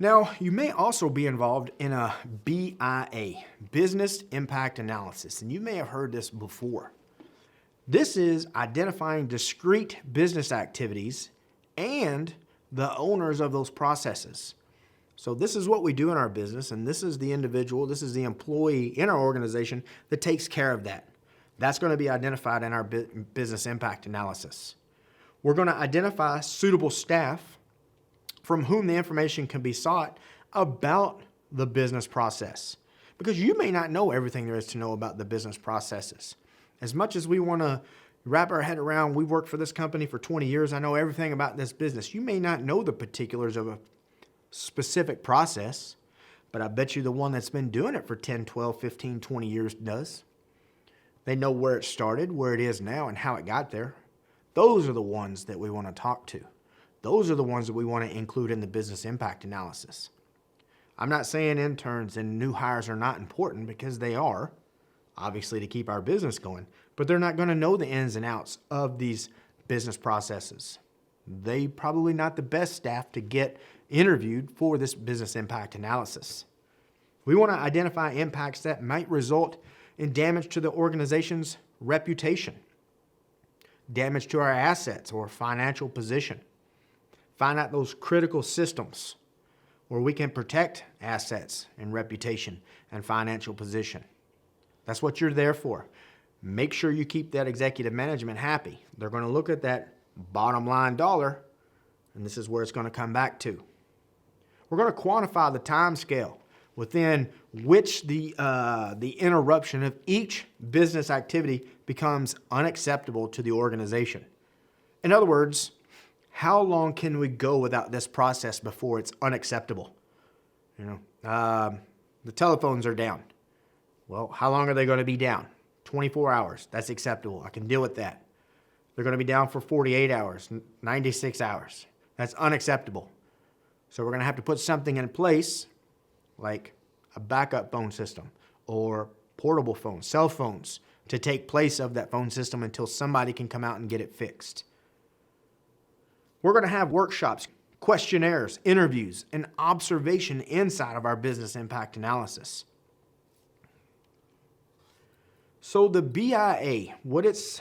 Now, you may also be involved in a BIA, Business Impact Analysis, and you may have heard this before. This is identifying discrete business activities and the owners of those processes. So this is what we do in our business, and this is the individual, this is the employee in our organization that takes care of that. That's going to be identified in our business impact analysis. We're going to identify suitable staff from whom the information can be sought about the business process. Because you may not know everything there is to know about the business processes. As much as we want to wrap our head around, we worked for this company for 20 years, I know everything about this business. You may not know the particulars of a specific process, but I bet you the one that's been doing it for 10, 12, 15, 20 years does. They know where it started, where it is now, and how it got there. Those are the ones that we want to talk to. Those are the ones that we want to include in the business impact analysis. I'm not saying interns and new hires are not important, because they are, obviously, to keep our business going, but they're not going to know the ins and outs of these business processes. They probably not the best staff to get interviewed for this business impact analysis. We want to identify impacts that might result in damage to the organization's reputation, damage to our assets or financial position. Find out those critical systems where we can protect assets and reputation and financial position. That's what you're there for. Make sure you keep that executive management happy. They're going to look at that bottom line dollar, and this is where it's going to come back to. We're going to quantify the time scale within which the interruption of each business activity becomes unacceptable to the organization. In other words, how long can we go without this process before it's unacceptable? The telephones are down. Well, how long are they going to be down? 24 hours. That's acceptable. I can deal with that. They're going to be down for 48 hours, 96 hours. That's unacceptable. So we're going to have to put something in place like a backup phone system or portable phones, cell phones, to take place of that phone system until somebody can come out and get it fixed. We're going to have workshops, questionnaires, interviews, and observation inside of our business impact analysis. So the BIA, what its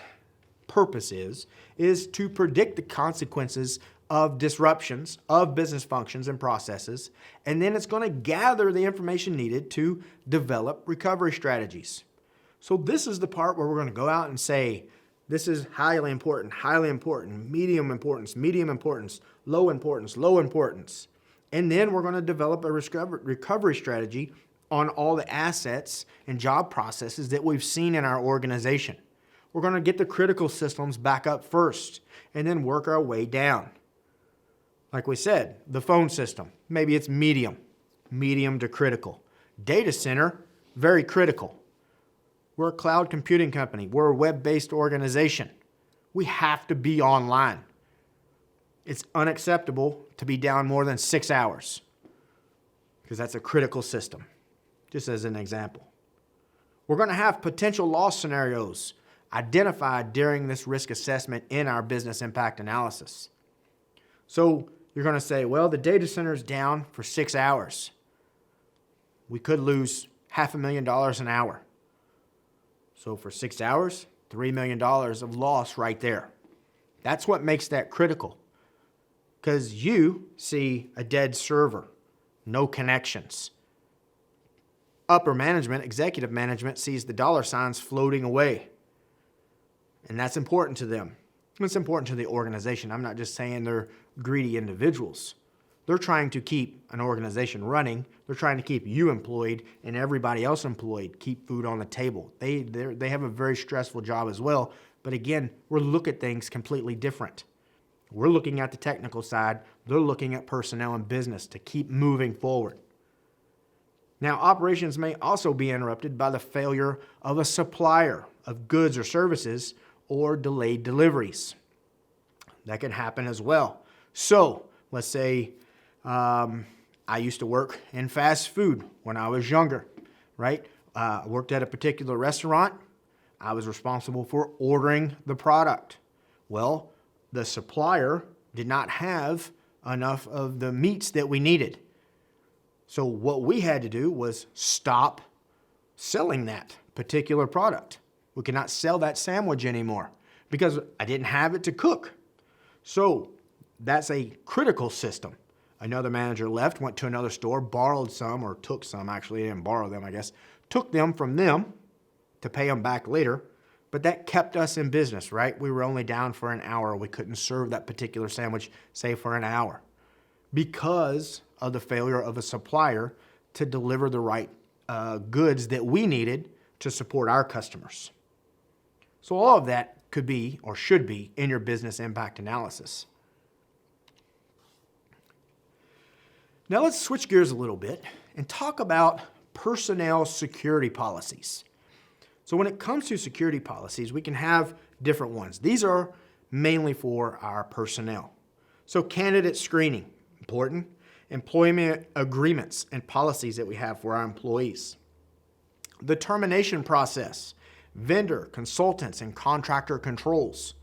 purpose is to predict the consequences of disruptions of business functions and processes, and then it's going to gather the information needed to develop recovery strategies. So this is the part where we're going to go out and say, this is highly important, medium importance, low importance. And then we're going to develop a recovery strategy on all the assets and job processes that we've seen in our organization. We're going to get the critical systems back up first and then work our way down. Like we said, the phone system, maybe it's medium to critical. Data center, very critical. We're a cloud computing company. We're a web-based organization. We have to be online. It's unacceptable to be down more than 6 hours because that's a critical system, just as an example. We're going to have potential loss scenarios identified during this risk assessment in our business impact analysis. So you're going to say, well, the data center is down for 6 hours. We could lose $500,000 an hour. So for 6 hours, $3 million of loss right there. That's what makes that critical. Because you see a dead server, no connections. Upper management, executive management, sees the dollar signs floating away. And that's important to them. It's important to the organization. I'm not just saying they're greedy individuals. They're trying to keep an organization running. They're trying to keep you employed and everybody else employed, keep food on the table. They have a very stressful job as well. But again, we're looking at things completely different. We're looking at the technical side. They're looking at personnel and business to keep moving forward. Now, operations may also be interrupted by the failure of a supplier of goods or services or delayed deliveries. That can happen as well. So let's say I used to work in fast food when I was younger, right? I worked at a particular restaurant. I was responsible for ordering the product. Well, the supplier did not have enough of the meats that we needed. So what we had to do was stop selling that particular product. We could not sell that sandwich anymore because I didn't have it to cook. So that's a critical system. Another manager left, went to another store, borrowed some, or took some, actually, didn't borrow them, I guess, took them from them to pay them back later. But that kept us in business, right? We were only down for an hour. We couldn't serve that particular sandwich, say, for an hour because of the failure of a supplier to deliver the right goods that we needed to support our customers. So all of that could be or should be in your business impact analysis. Now let's switch gears a little bit and talk about personnel security policies. So when it comes to security policies, we can have different ones. These are mainly for our personnel. So candidate screening, important. Employment agreements and policies that we have for our employees. The termination process, vendor, consultants, and contractor controls,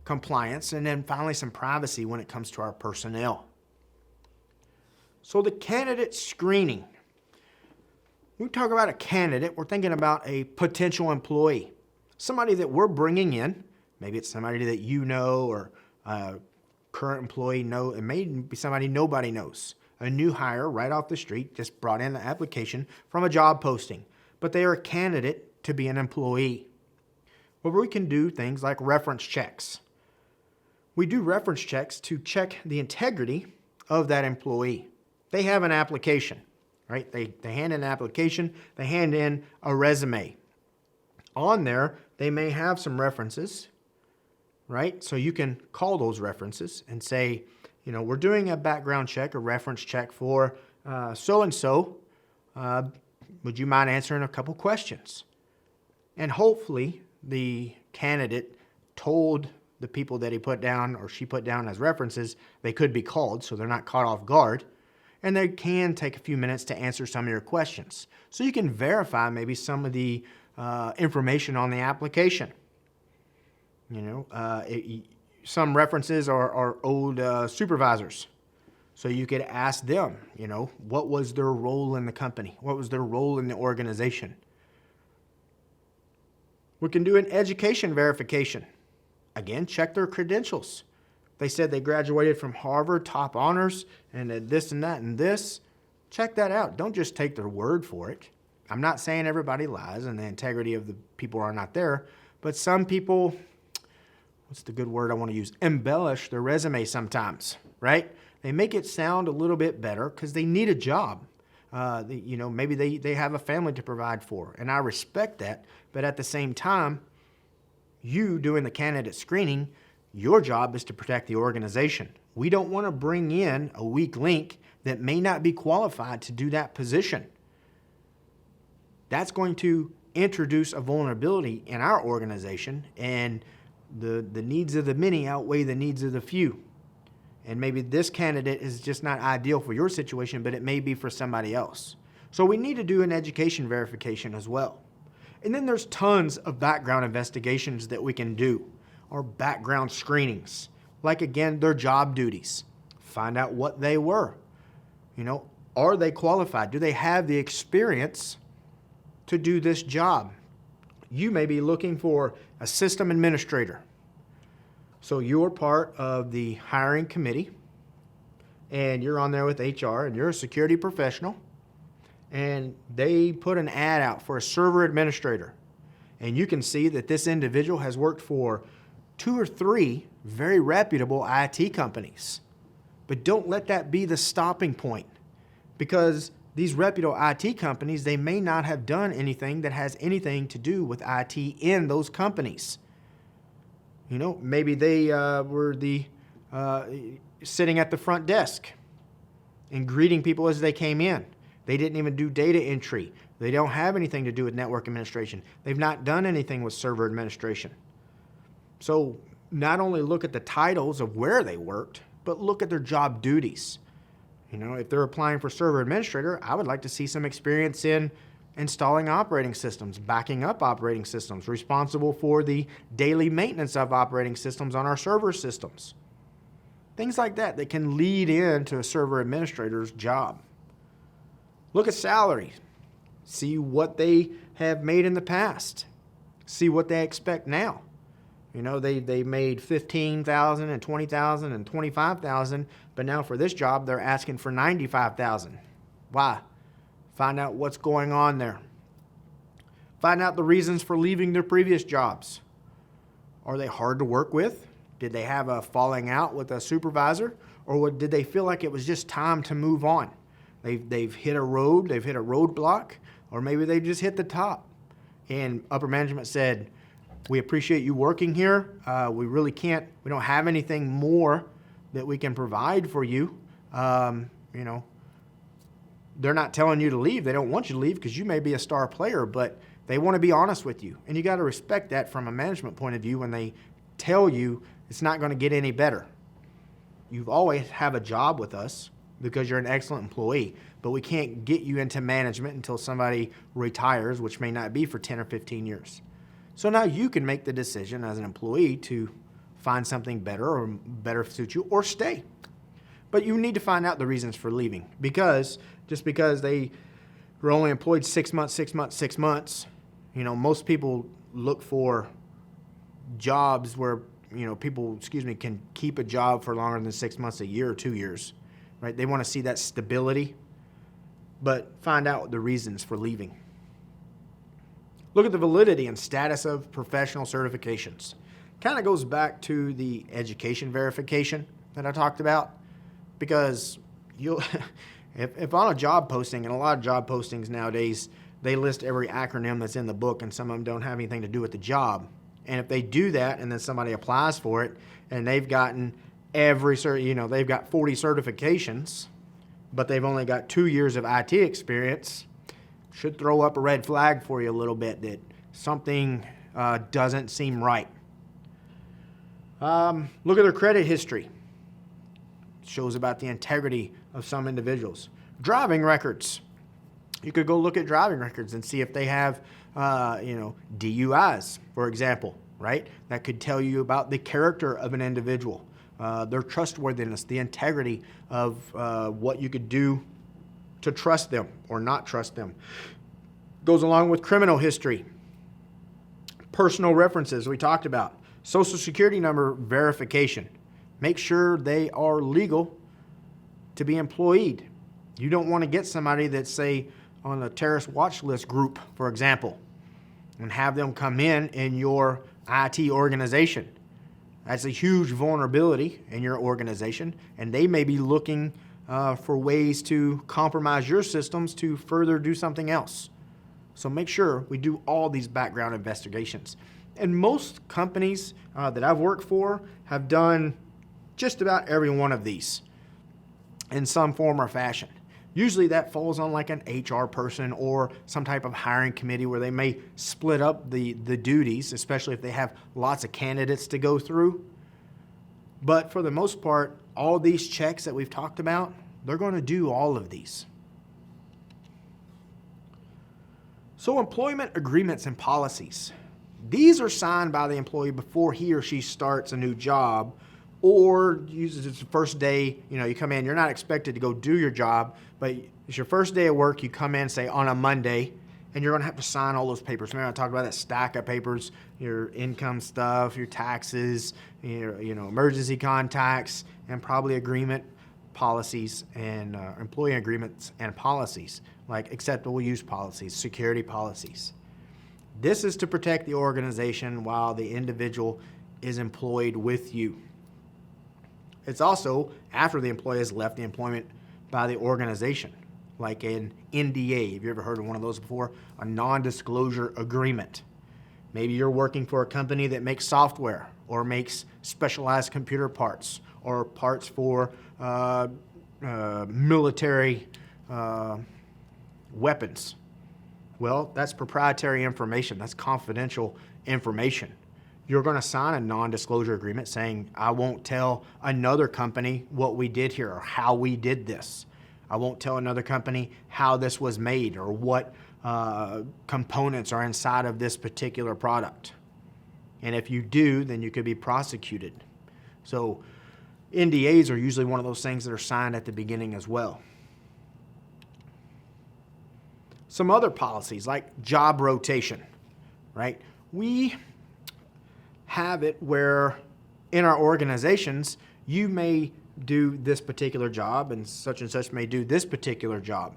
compliance, and then finally some privacy when it comes to our personnel. So the candidate screening. When we talk about a candidate, we're thinking about a potential employee, somebody that we're bringing in. Maybe it's somebody that you know or a current employee know. It may be somebody nobody knows. A new hire right off the street just brought in an application from a job posting, but they are a candidate to be an employee. Well, we can do things like reference checks. We do reference checks to check the integrity of that employee. They have an application, right? They hand in an application, they hand in a resume. On there, they may have some references, right? So you can call those references and say, you know, we're doing a background check, a reference check for so-and-so. Would you mind answering a couple questions? And hopefully the candidate told the people that he put down or she put down as references they could be called so they're not caught off guard. And they can take a few minutes to answer some of your questions. So you can verify maybe some of the information on the application. You know, some references are old supervisors. So you could ask them, you know, what was their role in the company? What was their role in the organization? We can do an education verification. Again, check their credentials. They said they graduated from Harvard, top honors, and this and that and this. Check that out. Don't just take their word for it. I'm not saying everybody lies and the integrity of the people are not there, but some people, what's the good word I want to use? Embellish their resume sometimes, right? They make it sound a little bit better because they need a job. You know, maybe they have a family to provide for, and I respect that. But at the same time, you doing the candidate screening, your job is to protect the organization. We don't want to bring in a weak link that may not be qualified to do that position. That's going to introduce a vulnerability in our organization, and the needs of the many outweigh the needs of the few. And maybe this candidate is just not ideal for your situation, but it may be for somebody else. So we need to do an education verification as well. And then there's tons of background investigations that we can do, or background screenings. Like, again, their job duties. Find out what they were. You know, are they qualified? Do they have the experience to do this job? You may be looking for a system administrator. So you're part of the hiring committee, and you're on there with HR, and you're a security professional, and they put an ad out for a server administrator. And you can see that this individual has worked for 2 or 3 very reputable IT companies. But don't let that be the stopping point, because these reputable IT companies, they may not have done anything that has anything to do with IT in those companies. You know, maybe they were sitting at the front desk and greeting people as they came in. They didn't even do data entry. They don't have anything to do with network administration. They've not done anything with server administration. So not only look at the titles of where they worked, but look at their job duties. You know, if they're applying for server administrator, I would like to see some experience in installing operating systems, backing up operating systems, responsible for the daily maintenance of operating systems on our server systems. Things like that that can lead into a server administrator's job. Look at salary. See what they have made in the past. See what they expect now. You know, they made $15,000 and $20,000 and $25,000, but now for this job they're asking for $95,000. Why? Find out what's going on there. Find out the reasons for leaving their previous jobs. Are they hard to work with? Did they have a falling out with a supervisor? Or did they feel like it was just time to move on? They've hit a road, they've hit a roadblock, or maybe they just hit the top. And upper management said, we appreciate you working here. We don't have anything more that we can provide for you. You know, they're not telling you to leave. They don't want you to leave because you may be a star player, but they want to be honest with you. And you got to respect that from a management point of view when they tell you it's not going to get any better. You've always have a job with us because you're an excellent employee, but we can't get you into management until somebody retires, which may not be for 10 or 15 years. So now you can make the decision as an employee to find something better or better suit you or stay. But you need to find out the reasons for leaving, because just because they were only employed 6 months, you know, most people look for jobs where, you know, people, can keep a job for longer than 6 months, a year or 2 years, right? They want to see that stability, but find out the reasons for leaving. Look at the validity and status of professional certifications. Kind of goes back to the education verification that I talked about, because if on a job posting, and a lot of job postings nowadays, they list every acronym that's in the book, and some of them don't have anything to do with the job. And if they do that and then somebody applies for it and they've gotten they've got 40 certifications, but they've only got 2 years of IT experience, should throw up a red flag for you a little bit that something doesn't seem right. Look at their credit history. It shows about the integrity of some individuals. Driving records. You could go look at driving records and see if they have, DUIs, for example, right? That could tell you about the character of an individual, their trustworthiness, the integrity of what you could do to trust them or not trust them. Goes along with criminal history. Personal references we talked about. Social Security number verification. Make sure they are legal to be employed. You don't want to get somebody that's, say, on a terrorist watch list group, for example, and have them come in your IT organization. That's a huge vulnerability in your organization, and they may be looking for ways to compromise your systems to further do something else. So make sure we do all these background investigations. And most companies that I've worked for have done just about every one of these in some form or fashion. Usually that falls on like an HR person or some type of hiring committee where they may split up the duties, especially if they have lots of candidates to go through. But for the most part, all these checks that we've talked about, they're going to do all of these. So employment agreements and policies. These are signed by the employee before he or she starts a new job or uses its first day. You come in, you're not expected to go do your job, but it's your first day of work. You come in, say, on a Monday, and you're going to have to sign all those papers. Remember I talked about that stack of papers, your income stuff, your taxes, your emergency contacts, and probably agreement policies and employee agreements and policies, like acceptable use policies, security policies. This is to protect the organization while the individual is employed with you. It's also after the employee has left the employment by the organization, like an NDA. Have you ever heard of one of those before? A non-disclosure agreement. Maybe you're working for a company that makes software or makes specialized computer parts or parts for military weapons. Well, that's proprietary information. That's confidential information. You're going to sign a non-disclosure agreement saying, I won't tell another company what we did here or how we did this. I won't tell another company how this was made or what components are inside of this particular product. And if you do, then you could be prosecuted. So NDAs are usually one of those things that are signed at the beginning as well. Some other policies like job rotation, right? We have it where in our organizations, you may do this particular job and such may do this particular job.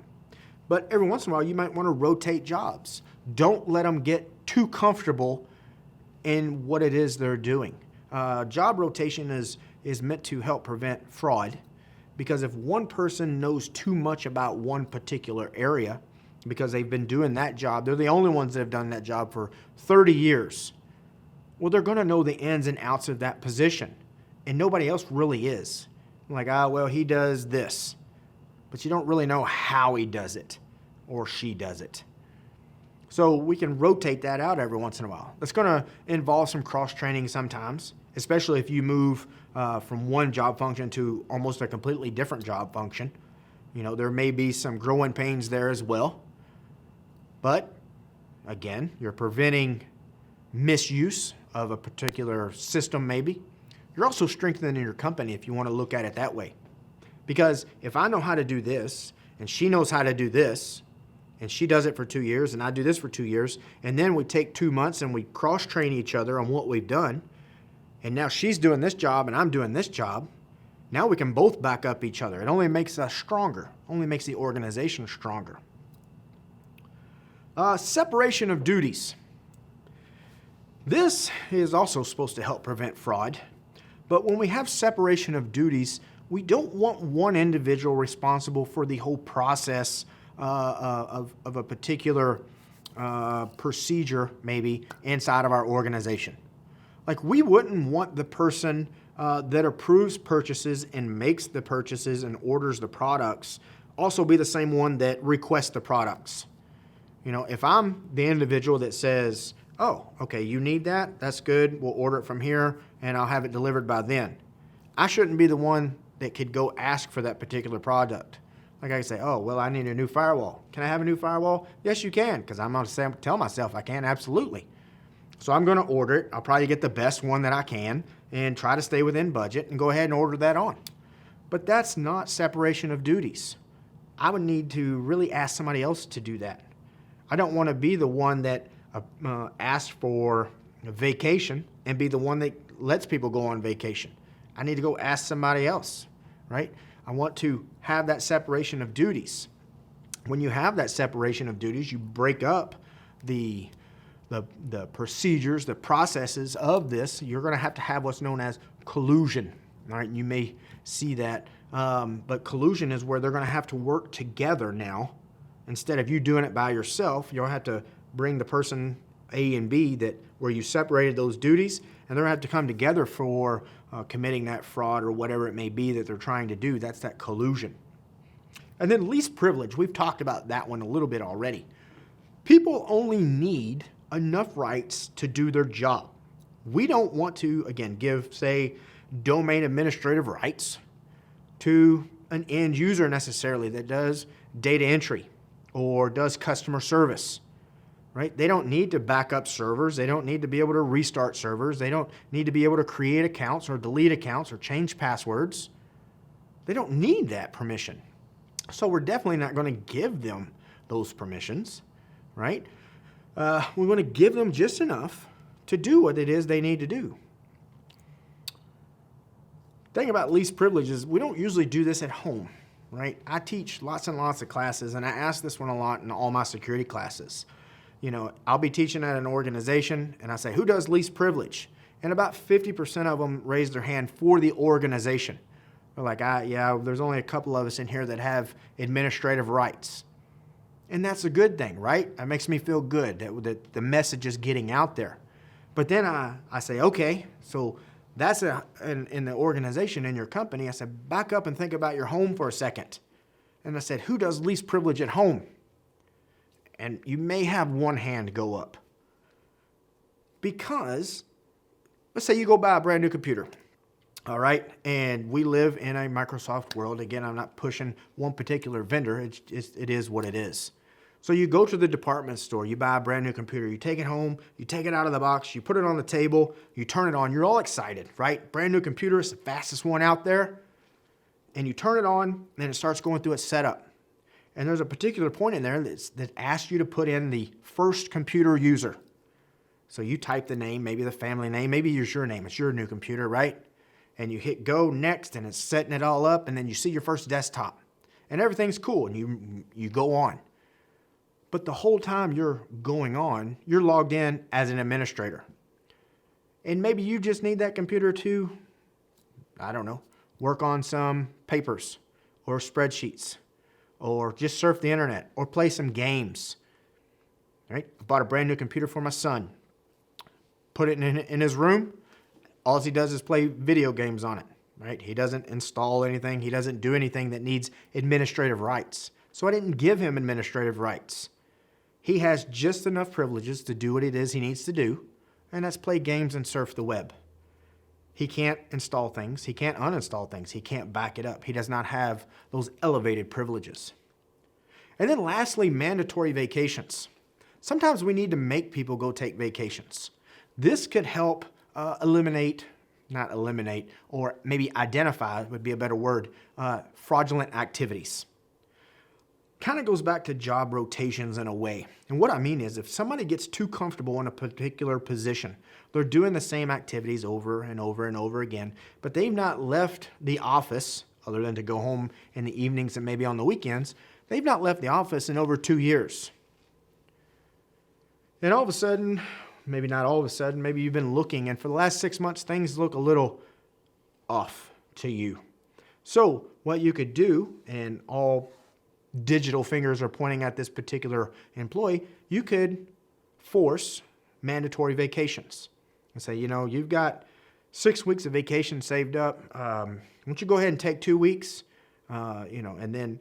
But every once in a while, you might want to rotate jobs. Don't let them get too comfortable in what it is they're doing. Job rotation is meant to help prevent fraud, because if one person knows too much about one particular area because they've been doing that job, they're the only ones that have done that job for 30 years. Well, they're going to know the ins and outs of that position, and nobody else really is. Like, well, he does this, but you don't really know how he does it or she does it. So we can rotate that out every once in a while. That's going to involve some cross-training sometimes, especially if you move from one job function to almost a completely different job function. You know, there may be some growing pains there as well. But again, you're preventing misuse of a particular system maybe. You're also strengthening your company if you want to look at it that way. Because if I know how to do this, and she knows how to do this, and she does it for 2 years, and I do this for 2 years, and then we take 2 months and we cross-train each other on what we've done, and now she's doing this job and I'm doing this job, now we can both back up each other. It only makes us stronger, only makes the organization stronger. Separation of duties. This is also supposed to help prevent fraud. But when we have separation of duties, we don't want one individual responsible for the whole process of a particular procedure, maybe, inside of our organization. Like, we wouldn't want the person that approves purchases and makes the purchases and orders the products also be the same one that requests the products. You know, if I'm the individual that says, oh, okay, you need that? That's good. We'll order it from here, and I'll have it delivered by then. I shouldn't be the one that could go ask for that particular product. Like, I could say, oh, well, I need a new firewall. Can I have a new firewall? Yes, you can, because I'm going to tell myself I can, absolutely. So I'm going to order it. I'll probably get the best one that I can and try to stay within budget and go ahead and order that on. But that's not separation of duties. I would need to really ask somebody else to do that. I don't want to be the one that asks for a vacation and be the one that lets people go on vacation. I need to go ask somebody else, right? I want to have that separation of duties. When you have that separation of duties, you break up the procedures, the processes of this. You're going to have what's known as collusion, all right? You may see that, but collusion is where they're going to have to work together now. Instead of you doing it by yourself, you'll have to bring the person A and B where you separated those duties, and they're going to have to come together for committing that fraud or whatever it may be that they're trying to do. That's that collusion. And then least privilege. We've talked about that one a little bit already. People only need enough rights to do their job. We don't want to, again, give, say, domain administrative rights to an end user necessarily that does data entry or does customer service, right? They don't need to back up servers. They don't need to be able to restart servers. They don't need to be able to create accounts or delete accounts or change passwords. They don't need that permission. So we're definitely not going to give them those permissions, right? We want to give them just enough to do what it is they need to do. The thing about least privileges, we don't usually do this at home, right? I teach lots and lots of classes, and I ask this one a lot in all my security classes. You know, I'll be teaching at an organization, and I say, who does least privilege? And about 50% of them raise their hand for the organization. They're like, yeah, there's only a couple of us in here that have administrative rights. And that's a good thing, right? That makes me feel good that the message is getting out there. But then I say, okay, so that's in the organization, in your company. I said, back up and think about your home for a second. And I said, who does least privilege at home? And you may have one hand go up. Because, let's say you go buy a brand new computer, all right? And we live in a Microsoft world. Again, I'm not pushing one particular vendor. It is what it is. So you go to the department store, you buy a brand new computer, you take it home, you take it out of the box, you put it on the table, you turn it on, you're all excited, right? Brand new computer, it's the fastest one out there. And you turn it on, and it starts going through its setup. And there's a particular point in there that asks you to put in the first computer user. So you type the name, maybe the family name, maybe it's your name. It's your new computer, right? And you hit go next, and it's setting it all up, and then you see your first desktop. And everything's cool, and you go on. But the whole time you're going on, you're logged in as an administrator. And maybe you just need that computer to, I don't know, work on some papers or spreadsheets or just surf the internet or play some games. Right? I bought a brand new computer for my son. Put it in his room. All he does is play video games on it. Right? He doesn't install anything. He doesn't do anything that needs administrative rights. So I didn't give him administrative rights. He has just enough privileges to do what it is he needs to do, and that's play games and surf the web. He can't install things. He can't uninstall things. He can't back it up. He does not have those elevated privileges. And then lastly, mandatory vacations. Sometimes we need to make people go take vacations. This could help not eliminate, or maybe identify would be a better word, fraudulent activities. Kind of goes back to job rotations in a way. And what I mean is if somebody gets too comfortable in a particular position, they're doing the same activities over and over and over again, but they've not left the office, other than to go home in the evenings and maybe on the weekends, they've not left the office in over 2 years. And all of a sudden, maybe not all of a sudden, maybe you've been looking, and for the last 6 months, things look a little off to you. So what you could do, and all digital fingers are pointing at this particular employee, you could force mandatory vacations and say, you've got 6 weeks of vacation saved up. Why don't you go ahead and take 2 weeks, and then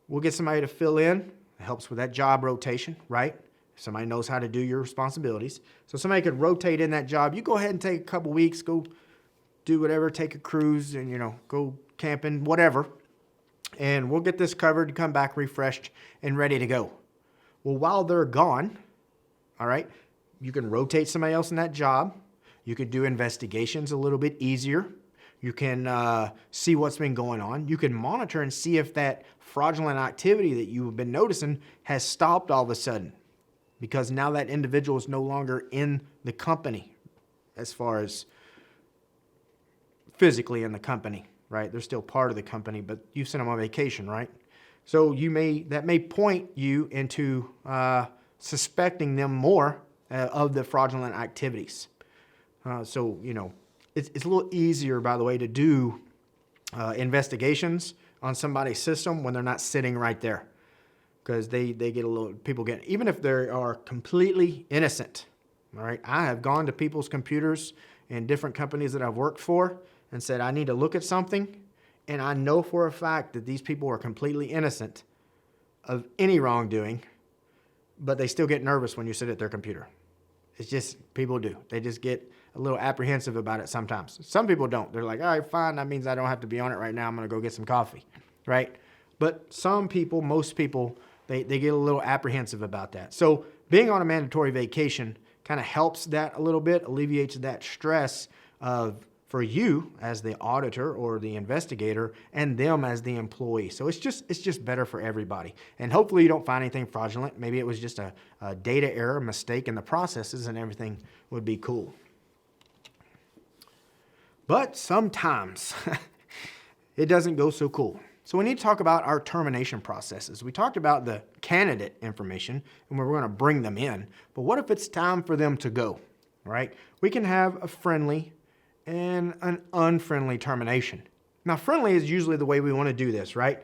we'll get somebody to fill in. It helps with that job rotation, right? Somebody knows how to do your responsibilities. So somebody could rotate in that job. You go ahead and take a couple weeks, go do whatever, take a cruise and, go camping, whatever. And we'll get this covered, come back refreshed and ready to go. Well, while they're gone, all right, you can rotate somebody else in that job. You can do investigations a little bit easier. You can see what's been going on. You can monitor and see if that fraudulent activity that you've been noticing has stopped all of a sudden, because now that individual is no longer in the company as far as physically in the company. Right? They're still part of the company, but you sent them on vacation, right? So that may point you into suspecting them more of the fraudulent activities. It's a little easier, by the way, to do investigations on somebody's system when they're not sitting right there, because people get, even if they are completely innocent. All right, I have gone to people's computers in different companies that I've worked for and said, I need to look at something, and I know for a fact that these people are completely innocent of any wrongdoing, but they still get nervous when you sit at their computer. It's just, people do. They just get a little apprehensive about it sometimes. Some people don't. They're like, all right, fine, that means I don't have to be on it right now. I'm going to go get some coffee, right? But some people, most people, they get a little apprehensive about that. So being on a mandatory vacation kind of helps that a little bit, alleviates that stress for you as the auditor or the investigator, and them as the employee. So it's just better for everybody. And hopefully you don't find anything fraudulent. Maybe it was just a data error, mistake in the processes, and everything would be cool. But sometimes it doesn't go so cool. So we need to talk about our termination processes. We talked about the candidate information, and we're going to bring them in. But what if it's time for them to go, right? We can have a friendly and an unfriendly termination. Now, friendly is usually the way we want to do this, right?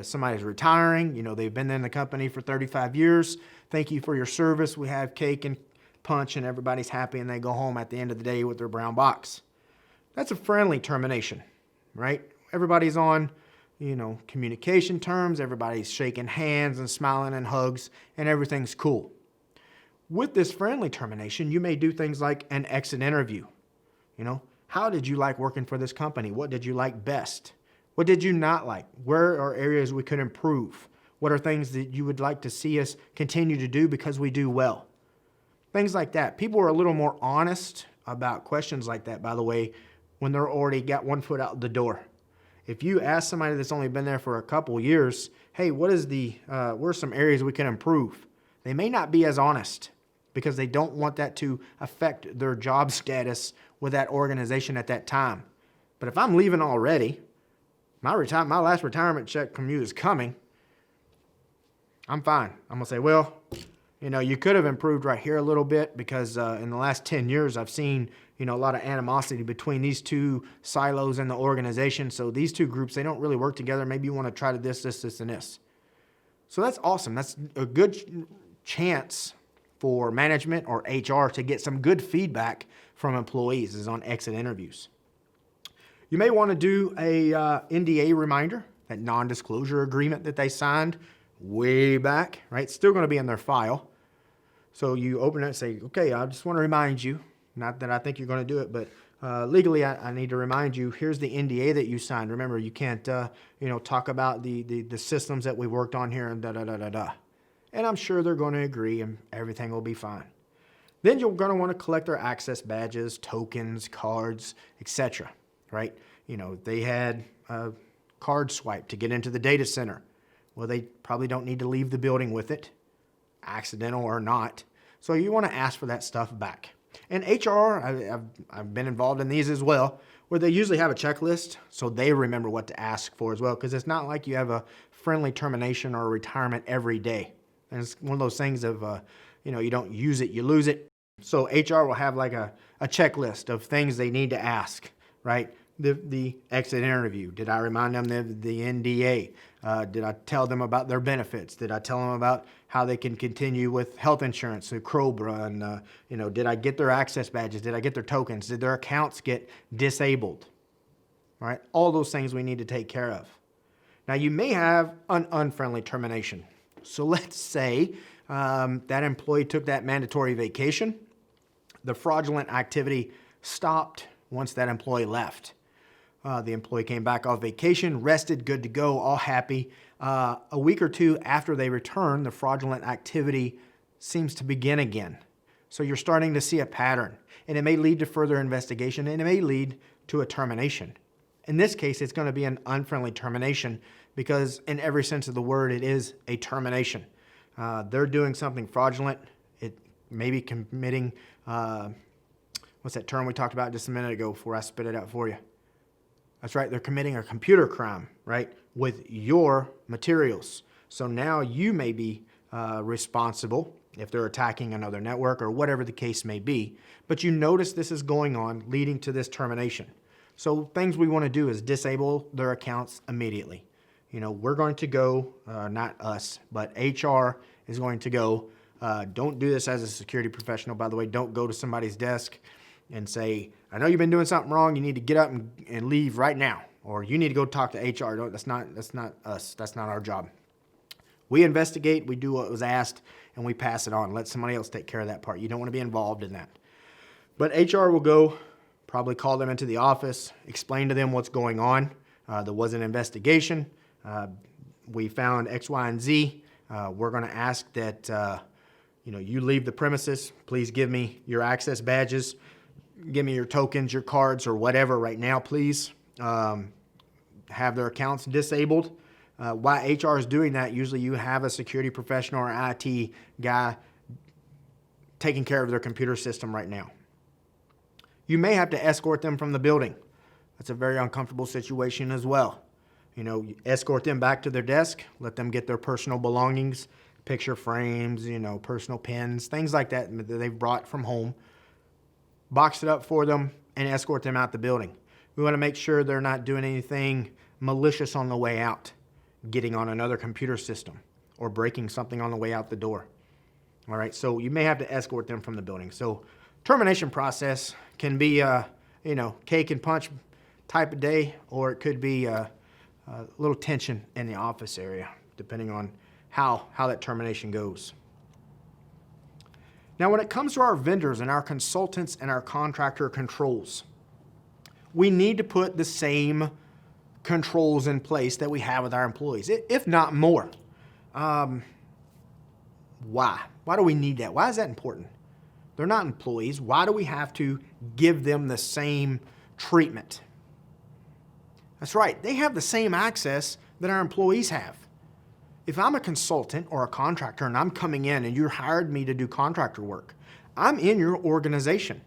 Somebody's retiring, they've been in the company for 35 years. Thank you for your service. We have cake and punch, and everybody's happy, and they go home at the end of the day with their brown box. That's a friendly termination, right? Everybody's on, communication terms. Everybody's shaking hands and smiling and hugs, and everything's cool. With this friendly termination, you may do things like an exit interview. How did you like working for this company? What did you like best? What did you not like? Where are areas we could improve? What are things that you would like to see us continue to do because we do well? Things like that. People are a little more honest about questions like that, by the way, when they're already got one foot out the door. If you ask somebody that's only been there for a couple years, hey, what are some areas we can improve? They may not be as honest because they don't want that to affect their job status with that organization at that time. But if I'm leaving already, my last retirement check from you is coming, I'm fine. I'm going to say, well, you could have improved right here a little bit because in the last 10 years, I've seen, a lot of animosity between these two silos in the organization. So these two groups, they don't really work together. Maybe you want to try to this, and this. So that's awesome. That's a good chance for management or HR to get some good feedback from employees is on exit interviews. You may want to do a NDA reminder, that non-disclosure agreement that they signed way back, right? It's still going to be in their file. So you open it and say, okay, I just want to remind you, not that I think you're going to do it, but legally I need to remind you, here's the NDA that you signed. Remember, you can't, talk about the systems that we worked on here and da-da-da-da-da. And I'm sure they're going to agree and everything will be fine. Then you're going to want to collect their access badges, tokens, cards, etc., right? They had a card swipe to get into the data center. Well, they probably don't need to leave the building with it, accidental or not. So you want to ask for that stuff back. And HR, I've been involved in these as well, where they usually have a checklist so they remember what to ask for as well, because it's not like you have a friendly termination or a retirement every day. And it's one of those things of, you don't use it, you lose it. So HR will have like a checklist of things they need to ask, right? The exit interview. Did I remind them of the NDA? Did I tell them about their benefits? Did I tell them about how they can continue with health insurance through CROBRA? And, did I get their access badges? Did I get their tokens? Did their accounts get disabled? All right, all those things we need to take care of. Now, you may have an unfriendly termination. So let's say that employee took that mandatory vacation. The fraudulent activity stopped once that employee left. The employee came back off vacation, rested, good to go, all happy. A week or two after they return, the fraudulent activity seems to begin again. So you're starting to see a pattern, and it may lead to further investigation, and it may lead to a termination. In this case, it's going to be an unfriendly termination because in every sense of the word, it is a termination. They're doing something fraudulent. It may be committing, what's that term we talked about just a minute ago before I spit it out for you? That's right, they're committing a computer crime, right, with your materials. So now you may be responsible if they're attacking another network or whatever the case may be. But you notice this is going on, leading to this termination. So things we want to do is disable their accounts immediately. We're going to go, not us, but HR is going to go. Don't do this as a security professional, by the way. Don't go to somebody's desk and say, I know you've been doing something wrong. You need to get up and leave right now. Or you need to go talk to HR. That's not us. That's not our job. We investigate, we do what was asked, and we pass it on. Let somebody else take care of that part. You don't want to be involved in that. But HR will go, probably call them into the office, explain to them what's going on. There was an investigation. We found X, Y, and Z. We're going to ask that you leave the premises. Please give me your access badges. Give me your tokens, your cards, or whatever right now, please. Have their accounts disabled. Why HR is doing that, usually you have a security professional or IT guy taking care of their computer system right now. You may have to escort them from the building. That's a very uncomfortable situation as well. You escort them back to their desk, let them get their personal belongings, picture frames, personal pens, things like that they've brought from home. Box it up for them and escort them out the building. We want to make sure they're not doing anything malicious on the way out, getting on another computer system or breaking something on the way out the door. All right, so you may have to escort them from the building. So termination process can be cake and punch type of day, or it could be a little tension in the office area, depending on how that termination goes. Now, when it comes to our vendors and our consultants and our contractor controls, we need to put the same controls in place that we have with our employees, if not more. Why? Why do we need that? Why is that important? They're not employees. Why do we have to give them the same treatment? That's right. They have the same access that our employees have. If I'm a consultant or a contractor and I'm coming in and you hired me to do contractor work, I'm in your organization.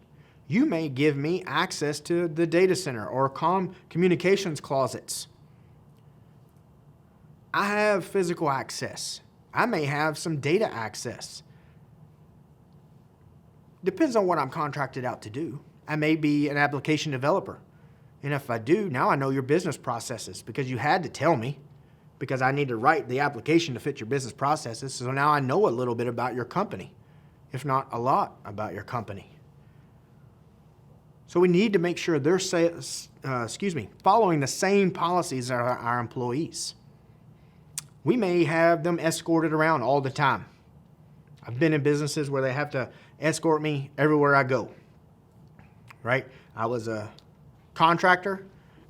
You may give me access to the data center or communications closets. I have physical access. I may have some data access. Depends on what I'm contracted out to do. I may be an application developer. And if I do, now I know your business processes because you had to tell me, because I need to write the application to fit your business processes. So now I know a little bit about your company, if not a lot about your company. So we need to make sure they're following the same policies as our employees. We may have them escorted around all the time. I've been in businesses where they have to escort me everywhere I go, right? I was a contractor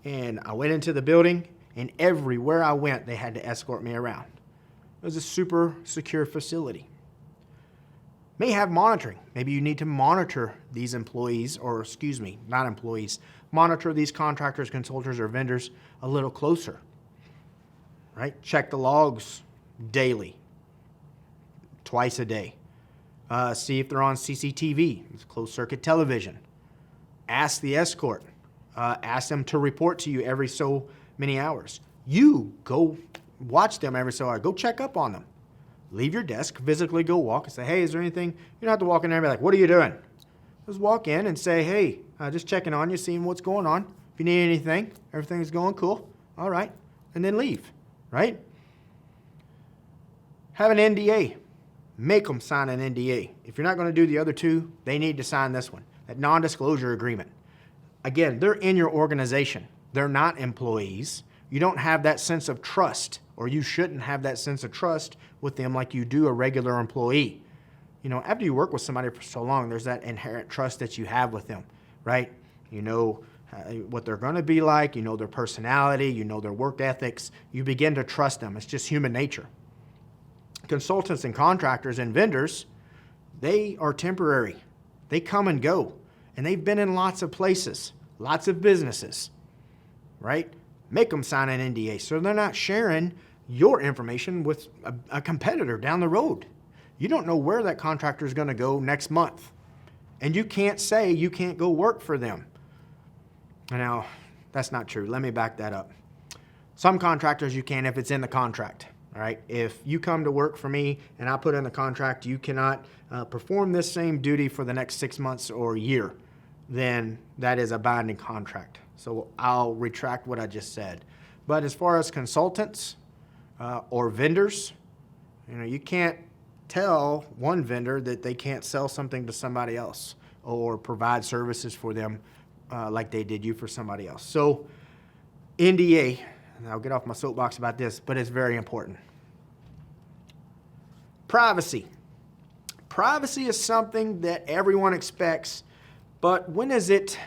and I went into the building, and everywhere I went, they had to escort me around. It was a super secure facility. May have monitoring. Maybe you need to monitor these employees, or not employees, monitor these contractors, consultants, or vendors a little closer, right? Check the logs daily, twice a day. See if they're on CCTV, closed circuit television. Ask the escort. Ask them to report to you every so many hours. You go watch them every so hours. Go check up on them. Leave your desk, physically go walk and say, hey, is there anything? You don't have to walk in there and be like, what are you doing? Just walk in and say, hey, just checking on you, seeing what's going on. If you need anything, everything's going cool. All right. And then leave, right? Have an NDA. Make them sign an NDA. If you're not going to do the other two, they need to sign this one, that non-disclosure agreement. Again, they're in your organization. They're not employees. You don't have that sense of trust, or you shouldn't have that sense of trust with them like you do a regular employee. You know, after you work with somebody for so long, there's that inherent trust that you have with them, right? You know what they're going to be like. You know their personality. You know their work ethics. You begin to trust them. It's just human nature. Consultants and contractors and vendors, they are temporary. They come and go, and they've been in lots of places, lots of businesses, right? Make them sign an NDA so they're not sharing your information with a competitor down the road. You don't know where that contractor is going to go next month, and you can't say you can't go work for them. Now, that's not true. Let me back that up. Some contractors you can if it's in the contract. All right. If you come to work for me and I put in the contract, you cannot perform this same duty for the next 6 months or a year, then that is a binding contract. So I'll retract what I just said. But as far as consultants or vendors, you know, you can't tell one vendor that they can't sell something to somebody else or provide services for them like they did you for somebody else. So NDA. And I'll get off my soapbox about this, but it's very important. Privacy. Privacy is something that everyone expects, but when is it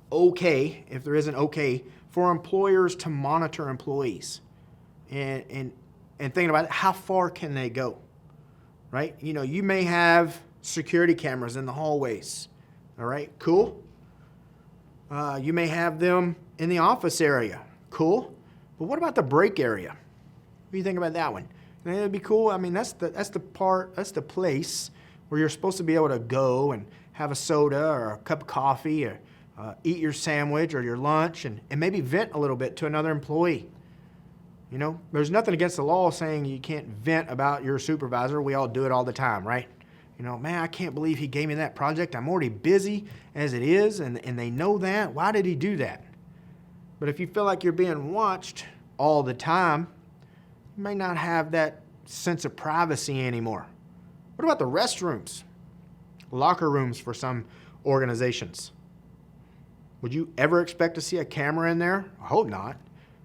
okay, if there isn't okay, for employers to monitor employees? And thinking about it, how far can they go, right? You know, you may have security cameras in the hallways, all right, cool. You may have them in the office area, cool. But what about the break area? What do you think about that one? It'd be cool. I mean, that's the place where you're supposed to be able to go and have a soda or a cup of coffee or eat your sandwich or your lunch and maybe vent a little bit to another employee. You know, there's nothing against the law saying you can't vent about your supervisor. We all do it all the time, right? You know, man, I can't believe he gave me that project. I'm already busy as it is, and they know that. Why did he do that? But if you feel like you're being watched all the time, you may not have that sense of privacy anymore. What about the restrooms? Locker rooms for some organizations. Would you ever expect to see a camera in there? I hope not,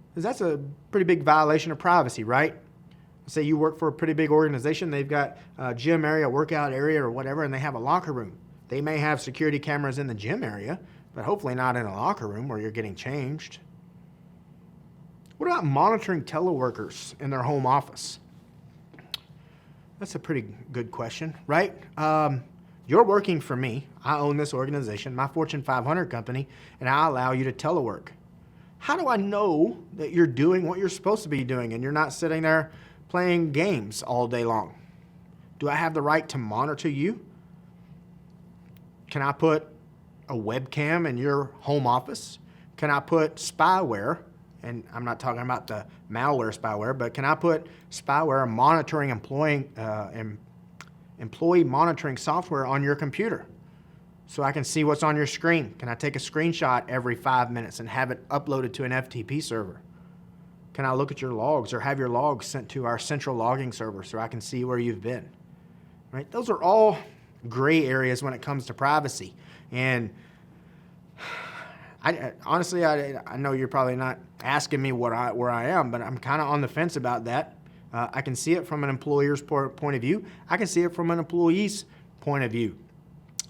because that's a pretty big violation of privacy, right? Say you work for a pretty big organization, they've got a gym area, workout area, or whatever, and they have a locker room. They may have security cameras in the gym area, but hopefully not in a locker room where you're getting changed. What about monitoring teleworkers in their home office? That's a pretty good question, right? You're working for me. I own this organization, my Fortune 500 company, and I allow you to telework. how do I know that you're doing what you're supposed to be doing and you're not sitting there playing games all day long? Do I have the right to monitor you? Can I put a webcam in your home office? Can I put spyware, and I'm not talking about the malware spyware, but can I put spyware monitoring employee monitoring software on your computer so I can see what's on your screen? Can I take a screenshot every 5 minutes and have it uploaded to an FTP server? Can I look at your logs or have your logs sent to our central logging server so I can see where you've been? Right? Those are all gray areas when it comes to privacy. And honestly, I know you're probably not asking me where I am, but I'm kind of on the fence about that. I can see it from an employer's point of view. I can see it from an employee's point of view.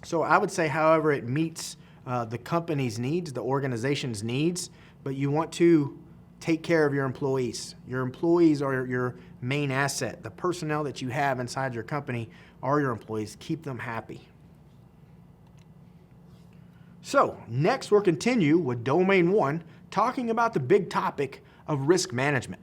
So I would say, however, it meets the company's needs, the organization's needs, but you want to take care of your employees. Your employees are your main asset. The personnel that you have inside your company are your employees. Keep them happy. So next we'll continue with Domain 1, talking about the big topic of risk management.